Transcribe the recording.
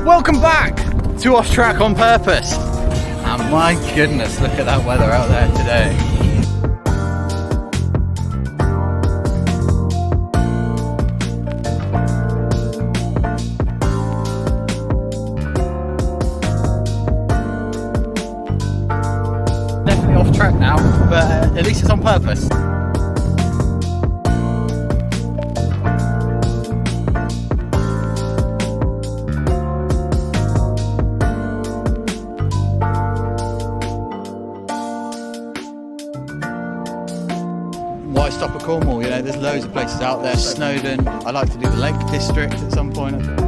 Welcome back to Off Track on Purpose. And my goodness, look at that weather out there today. Definitely off track now, but at least it's on purpose. Why stop at Cornwall? You know, there's loads of places out there. Snowdon. I like to do the Lake District at some point.